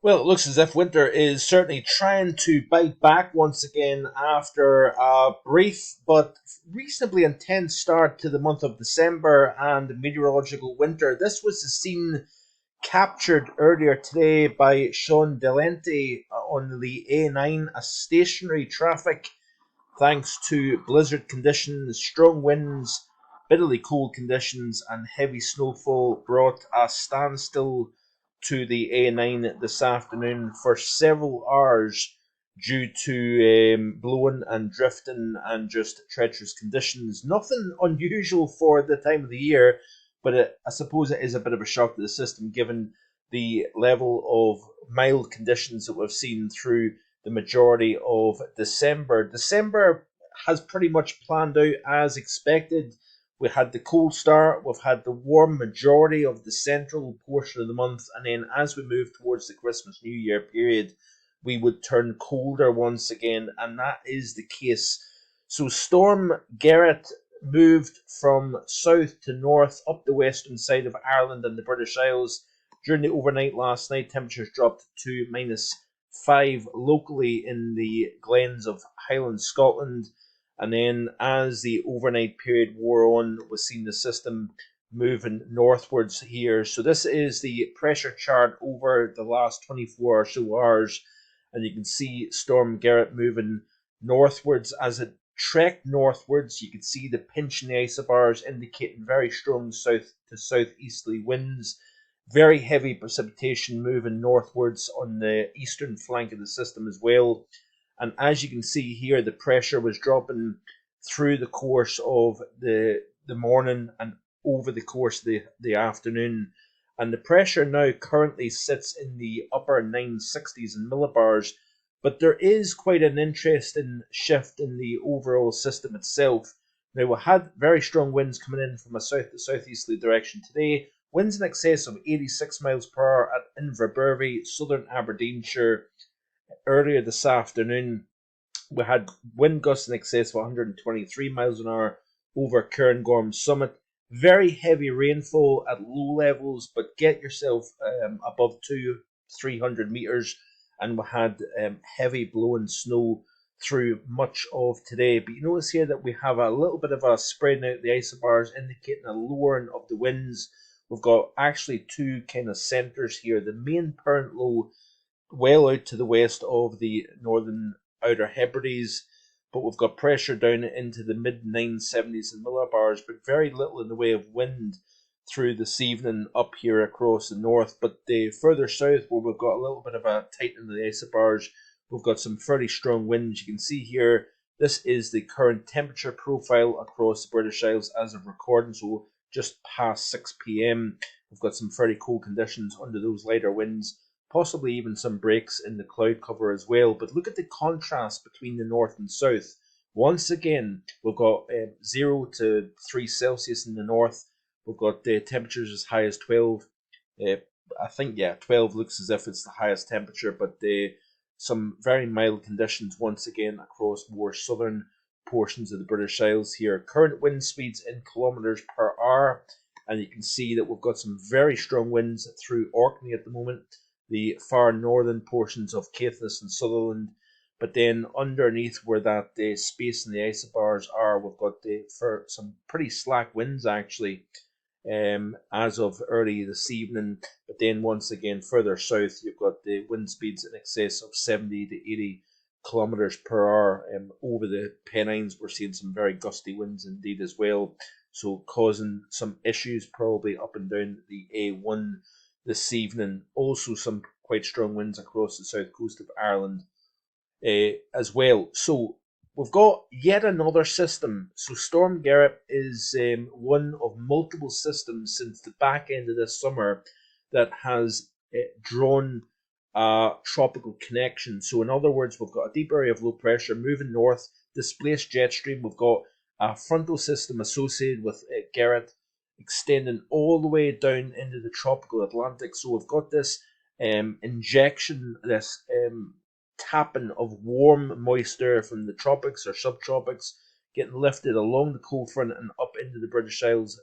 Well, it looks as if winter is certainly trying to bite back once again after a brief but reasonably intense start to the month of December and meteorological winter. This was the scene captured earlier today by Sean Delente on the A9, a stationary traffic thanks to blizzard conditions, strong winds, bitterly cold conditions, and heavy snowfall brought a standstill to the A9 this afternoon for several hours due to blowing and drifting and just treacherous conditions. Nothing unusual for the time of the year, but I suppose it is a bit of a shock to the system given the level of mild conditions that we've seen through the majority of December. December has pretty much planned out as expected. We had the cold start, we've had the warm majority of the central portion of the month, and then as we move towards the Christmas New Year period, we would turn colder once again, and that is the case. So, Storm Gerrit moved from south to north up the western side of Ireland and the British Isles. During the overnight last night, temperatures dropped to -5 locally in the glens of Highland Scotland. And then as the overnight period wore on, we've seen the system moving northwards here. So this is the pressure chart over the last 24 or so hours. And you can see Storm Gerrit moving northwards. As it trekked northwards, you can see the pinch in the isobars indicating very strong south to southeasterly winds. Very heavy precipitation moving northwards on the eastern flank of the system as well. And as you can see here, the pressure was dropping through the course of the morning and over the course of the afternoon. And the pressure now currently sits in the upper 960s in millibars, but there is quite an interesting shift in the overall system itself. Now, we had very strong winds coming in from a south to southeasterly direction today. Winds in excess of 86 miles per hour at Inverbervie, southern Aberdeenshire. Earlier this afternoon, we had wind gusts in excess of 123 miles an hour over Cairngorm Summit. Very heavy rainfall at low levels, but get yourself above 300 meters, and we had heavy blowing snow through much of today. But you notice here that we have a little bit of a spreading out the isobars, indicating a lowering of the winds. We've got actually two kind of centres here. The main parent low well out to the west of the northern Outer Hebrides, but we've got pressure down into the mid 970s in millibars, but very little in the way of wind through this evening up here across the north. But the further south, where we've got a little bit of a tightening of the isobars, we've got some fairly strong winds. You can see here, this is the current temperature profile across the British Isles as of recording, so just past 6 p.m. We've got some fairly cold conditions under those lighter winds, possibly even some breaks in the cloud cover as well. But look at the contrast between the north and south. Once again, we've got 0 to 3 Celsius in the north. We've got temperatures as high as 12. I think, 12 looks as if it's the highest temperature, but some very mild conditions once again across more southern portions of the British Isles here. Current wind speeds in kilometers per hour, and you can see that we've got some very strong winds through Orkney at the moment, the far northern portions of Caithness and Sutherland. But then underneath where that space in the isobars are, we've got for some pretty slack winds actually as of early this evening. But then once again further south, you've got the wind speeds in excess of 70 to 80 kilometers per hour. Over the Pennines, we're seeing some very gusty winds indeed as well, so causing some issues probably up and down the A1 this evening. Also some quite strong winds across the south coast of Ireland as well. So we've got yet another system. So Storm Gerrit is one of multiple systems since the back end of this summer that has drawn a tropical connection. So in other words, we've got a deep area of low pressure moving north, displaced jet stream. We've got a frontal system associated with Gerrit extending all the way down into the tropical Atlantic. So we've got this injection, this tapping of warm moisture from the tropics or subtropics getting lifted along the cold front and up into the British Isles,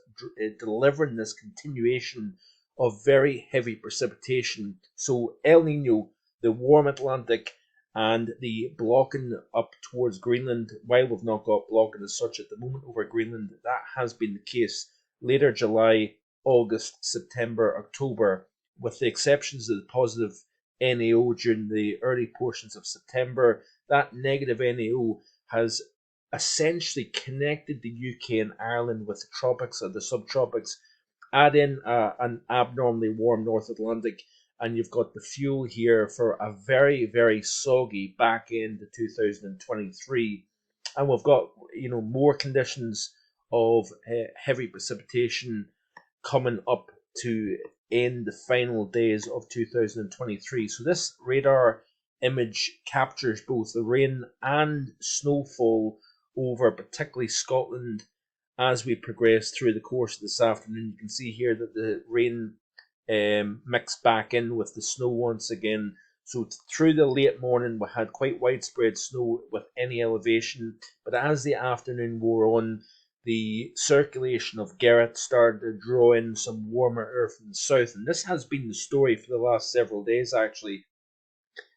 delivering this continuation of very heavy precipitation. So El Nino, the warm Atlantic, and the blocking up towards Greenland, while we've not got blocking as such at the moment over Greenland, that has been the case later July, August, September, October, with the exceptions of the positive NAO during the early portions of September. That negative NAO has essentially connected the UK and Ireland with the tropics or the subtropics. Add in an abnormally warm North Atlantic, and you've got the fuel here for a very, very soggy back end of 2023. And we've got, more conditions of heavy precipitation coming up to end the final days of 2023. So this radar image captures both the rain and snowfall over particularly Scotland as we progress through the course of this afternoon. You can see here that the rain mixed back in with the snow once again. So through the late morning we had quite widespread snow with any elevation, but as the afternoon wore on, the circulation of Gerrit started to draw in some warmer air from the south, and this has been the story for the last several days actually,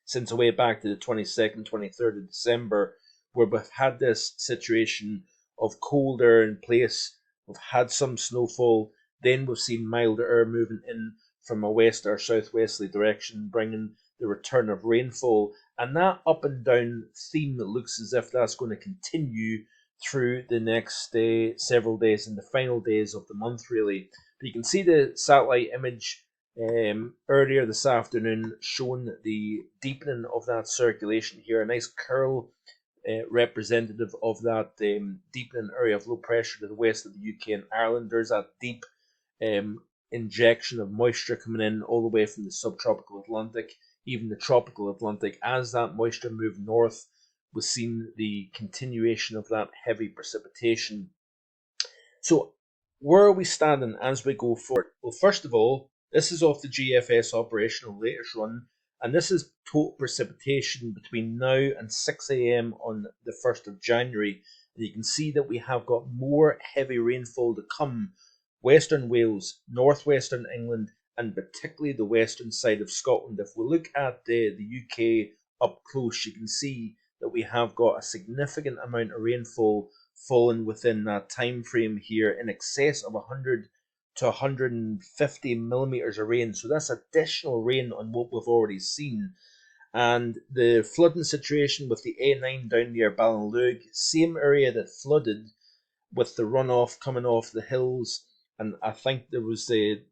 since way back to the 22nd, 23rd of December, where we've had this situation of cold air in place. We've had some snowfall, then we've seen milder air moving in from a west or southwesterly direction, bringing the return of rainfall. And that up and down theme looks as if that's going to continue through the next several days and the final days of the month, really. But you can see the satellite image earlier this afternoon showing the deepening of that circulation here, a nice curl representative of that deepening area of low pressure to the west of the UK and Ireland. There's that deep injection of moisture coming in all the way from the subtropical Atlantic, even the tropical Atlantic. As that moisture moved north, we've seen the continuation of that heavy precipitation. So where are we standing as we go forward? Well, first of all, this is off the GFS operational latest run, and this is total precipitation between now and 6 a.m. on the 1st of January. And you can see that we have got more heavy rainfall to come. Western Wales, northwestern England, and particularly the western side of Scotland. If we look at the UK up close, you can see that we have got a significant amount of rainfall fallen within that time frame here, in excess of 100 to 150 millimeters of rain. So that's additional rain on what we've already seen. And the flooding situation with the A9 down near Ballinlough, same area that flooded with the runoff coming off the hills. And I think there was the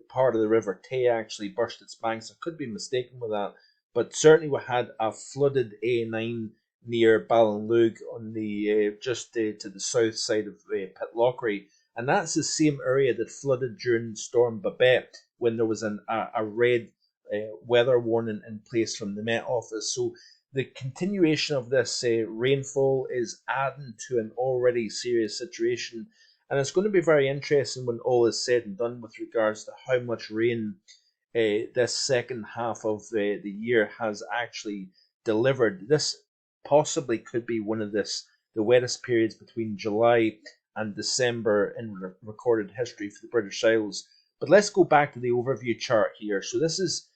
part of the River Tay actually burst its banks. I could be mistaken with that, but certainly we had a flooded A9 near Ballinlough on the just to the south side of Pitlochry, and that's the same area that flooded during Storm Babette when there was a red weather warning in place from the Met Office. So the continuation of this rainfall is adding to an already serious situation, and it's going to be very interesting when all is said and done with regards to how much rain this second half of the year has actually delivered. This possibly could be one of the wettest periods between July and December in recorded history for the British Isles. But let's go back to the overview chart here. So this is,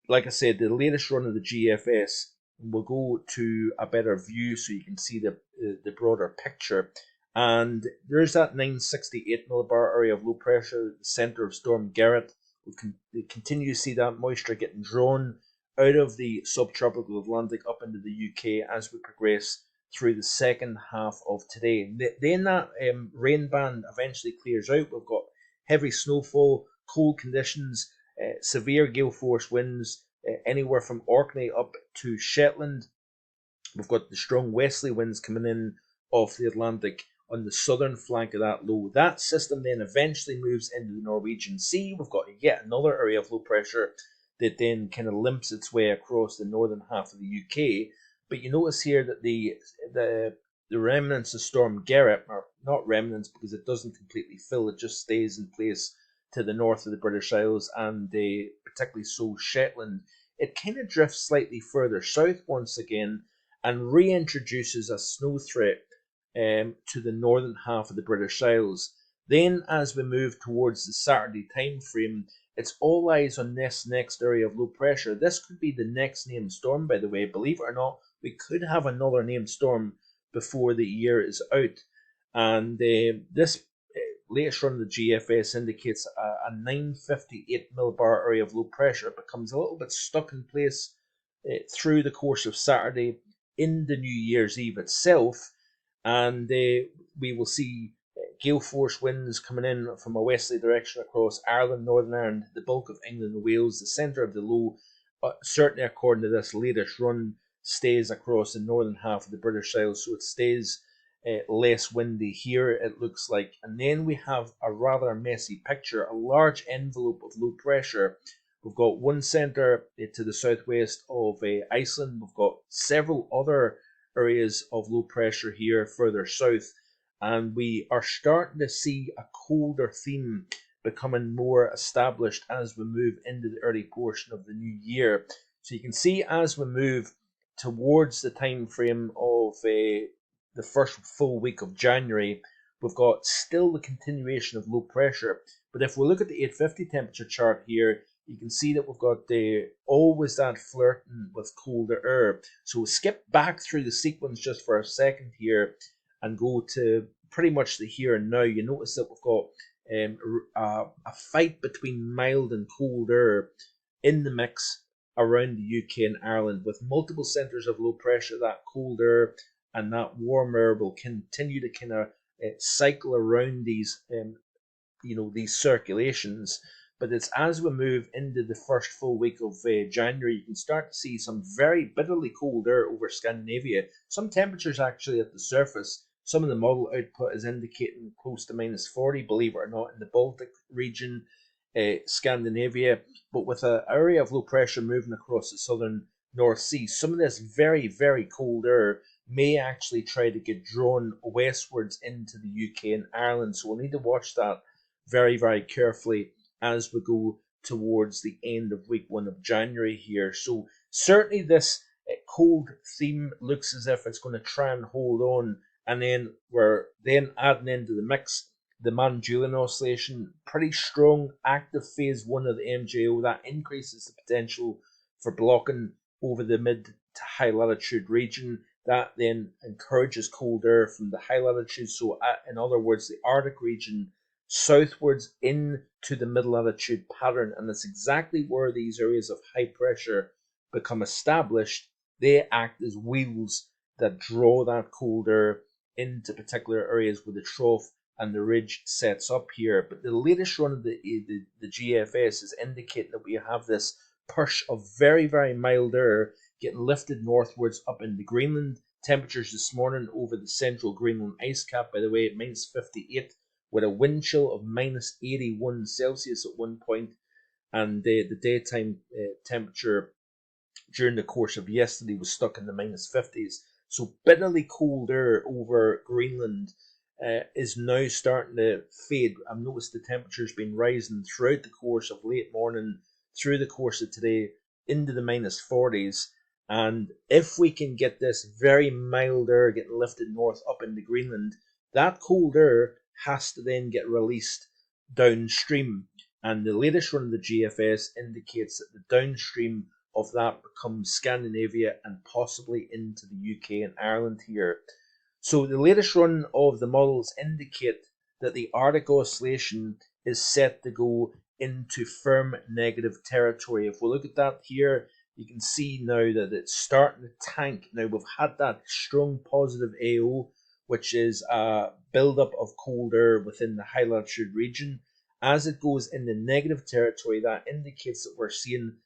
like I said, the latest run of the GFS. We'll go to a better view so you can see the broader picture. And there's that 968 millibar area of low pressure, the centre of Storm Gerrit. We continue to see that moisture getting drawn out of the subtropical Atlantic up into the UK as we progress through the second half of today. Then that rain band eventually clears out. We've got heavy snowfall, cold conditions, severe gale force winds, anywhere from Orkney up to Shetland. We've got the strong westerly winds coming in off the Atlantic on the southern flank of that low. That system then eventually moves into the Norwegian Sea. We've got yet another area of low pressure that then kind of limps its way across the northern half of the UK. But you notice here that the remnants of Storm Gerrit, are not remnants because it doesn't completely fill, it just stays in place to the north of the British Isles and particularly so Shetland. It kind of drifts slightly further south once again and reintroduces a snow threat to the northern half of the British Isles. Then as we move towards the Saturday time frame, it's all eyes on this next area of low pressure. This could be the next named storm, by the way. Believe it or not, we could have another named storm before the year is out. And this latest run of the GFS indicates a 958 millibar area of low pressure. It becomes a little bit stuck in place through the course of Saturday in the New Year's Eve itself, and we will see gale force winds coming in from a westerly direction across Ireland, Northern Ireland, the bulk of England and Wales. The centre of the low, certainly according to this latest run, stays across the northern half of the British Isles, so it stays less windy here, it looks like. And then we have a rather messy picture, a large envelope of low pressure. We've got one centre to the southwest of Iceland. We've got several other areas of low pressure here further south, and we are starting to see a colder theme becoming more established as we move into the early portion of the new year. So you can see as we move towards the time frame of the first full week of January, we've got still the continuation of low pressure. But if we look at the 850 temperature chart here, you can see that we've got always that flirting with colder air. So we'll skip back through the sequence just for a second here and go to pretty much the here and now. You notice that we've got a fight between mild and cold air in the mix around the UK and Ireland, with multiple centres of low pressure. That cold air and that warm air will continue to kind of cycle around these these circulations. But it's as we move into the first full week of January, you can start to see some very bitterly cold air over Scandinavia. Some temperatures actually at the surface. Some of the model output is indicating close to -40, believe it or not, in the Baltic region, Scandinavia. But with an area of low pressure moving across the southern North Sea, some of this very, very cold air may actually try to get drawn westwards into the UK and Ireland. So we'll need to watch that very, very carefully as we go towards the end of week 1 of January here. So certainly this cold theme looks as if it's going to try and hold on, and then we're then adding into the mix the Mann-Julian oscillation, pretty strong active phase 1 of the MJO. That increases the potential for blocking over the mid to high latitude region. That then encourages cold air from the high latitude, so in other words, the Arctic region southwards into the mid latitude pattern, and that's exactly where these areas of high pressure become established. They act as wheels that draw that cold air into particular areas where the trough and the ridge sets up here. But the latest run of the GFS is indicating that we have this push of very, very mild air getting lifted northwards up into Greenland. Temperatures this morning over the central Greenland ice cap, by the way, at -58, with a wind chill of -81 Celsius at one point, and the daytime temperature during the course of yesterday was stuck in the -50s. So bitterly cold air over Greenland is now starting to fade. I've noticed the temperature's been rising throughout the course of late morning, through the course of today, into the -40s. And if we can get this very mild air getting lifted north up into Greenland, that cold air has to then get released downstream. And the latest run of the GFS indicates that the downstream of that becomes Scandinavia and possibly into the UK and Ireland here. So the latest run of the models indicate that the Arctic oscillation is set to go into firm negative territory. If we look at that here, you can see now that it's starting to tank. Now we've had that strong positive AO, which is a buildup of cold air within the high latitude region. As it goes into negative territory, that indicates that we're seeing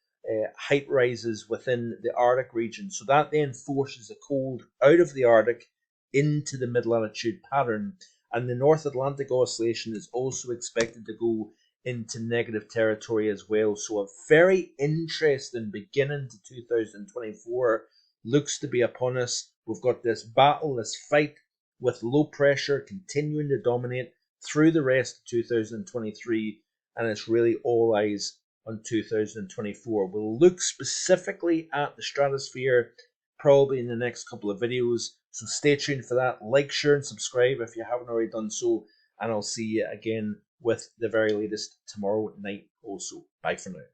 height rises within the Arctic region. So that then forces the cold out of the Arctic into the mid-latitude pattern. And the North Atlantic oscillation is also expected to go into negative territory as well. So a very interesting beginning to 2024 looks to be upon us. We've got this battle, this fight with low pressure continuing to dominate through the rest of 2023, and it's really all eyes on 2024. We'll look specifically at the stratosphere probably in the next couple of videos, so stay tuned for that. Like, share and subscribe if you haven't already done so, and I'll see you again with the very latest tomorrow night also. Bye for now.